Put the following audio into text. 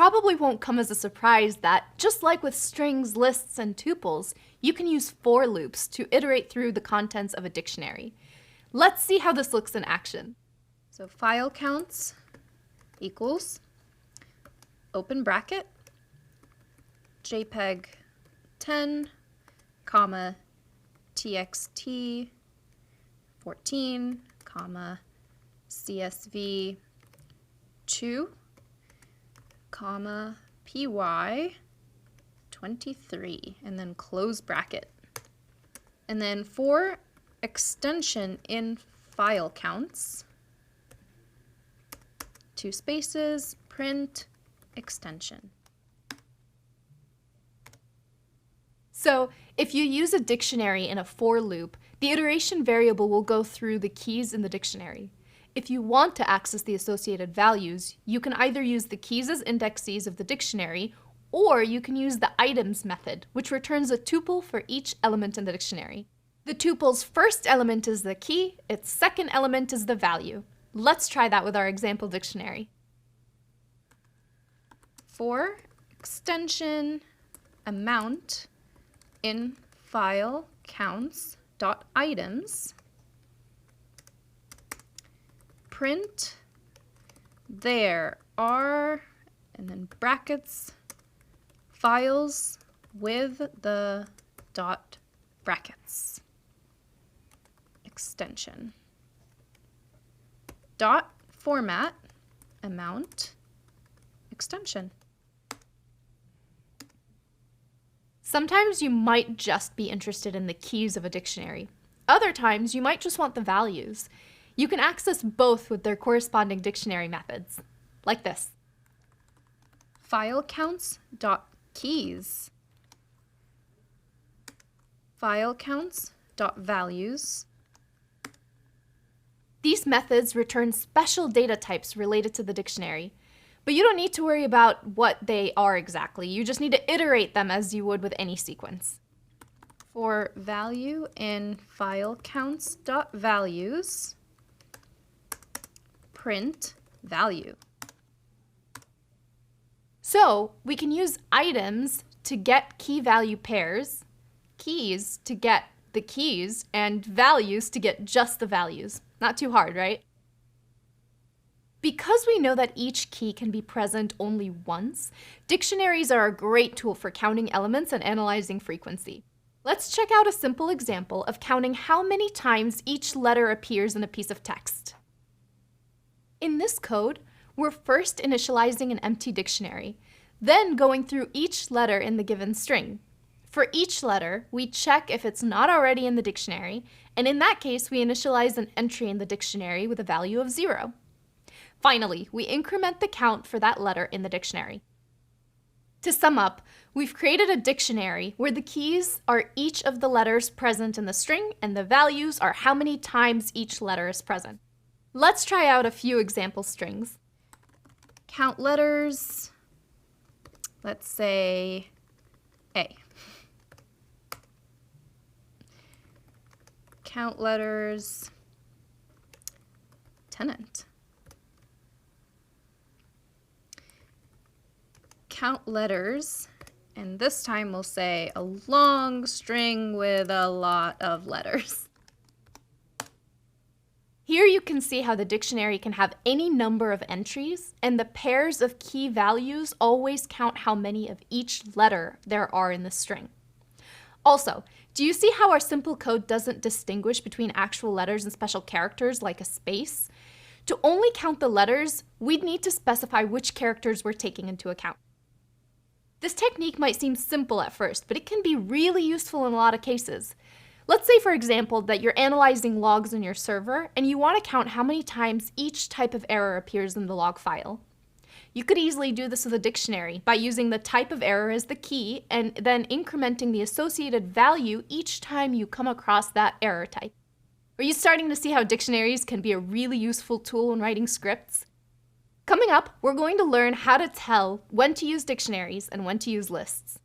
probably won't come as a surprise that, just like with strings, lists, and tuples, you can use for loops to iterate through the contents of a dictionary. Let's see how this looks in action. So file counts equals, open bracket, JPEG 10, comma, TXT 14, comma, CSV 2, comma, PY 23, and then close bracket. And then for extension in file counts, 2 spaces, print extension. So if you use a dictionary in a for loop, the iteration variable will go through the keys in the dictionary. If you want to access the associated values, you can either use the keys as indexes of the dictionary, or you can use the items method, which returns a tuple for each element in the dictionary. The tuple's first element is the key, its second element is the value. Let's try that with our example dictionary. For extension amount in file counts dot items, print there are, and then brackets, files with the dot brackets extension dot format amount extension. Sometimes you might just be interested in the keys of a dictionary. Other times you might just want the values. You can access both with their corresponding dictionary methods, like this. File counts dot keys, file counts dot values. These methods return special data types related to the dictionary, but you don't need to worry about what they are exactly. You just need to iterate them as you would with any sequence. For value in file counts dot values, print value. So we can use items to get key value pairs, keys to get the keys, and values to get just the values. Not too hard, right? Because we know that each key can be present only once, dictionaries are a great tool for counting elements and analyzing frequency. Let's check out a simple example of counting how many times each letter appears in a piece of text. In this code, we're first initializing an empty dictionary, then going through each letter in the given string. For each letter, we check if it's not already in the dictionary, and in that case, we initialize an entry in the dictionary with a value of 0. Finally, we increment the count for that letter in the dictionary. To sum up, we've created a dictionary where the keys are each of the letters present in the string, and the values are how many times each letter is present. Let's try out a few example strings. Count letters, let's say A. Count letters, tenant. Count letters, and this time we'll say a long string with a lot of letters. Here you can see how the dictionary can have any number of entries, and the pairs of key values always count how many of each letter there are in the string. Also, do you see how our simple code doesn't distinguish between actual letters and special characters like a space? To only count the letters, we'd need to specify which characters we're taking into account. This technique might seem simple at first, but it can be really useful in a lot of cases. Let's say, for example, that you're analyzing logs in your server and you want to count how many times each type of error appears in the log file. You could easily do this with a dictionary by using the type of error as the key and then incrementing the associated value each time you come across that error type. Are you starting to see how dictionaries can be a really useful tool when writing scripts? Coming up, we're going to learn how to tell when to use dictionaries and when to use lists.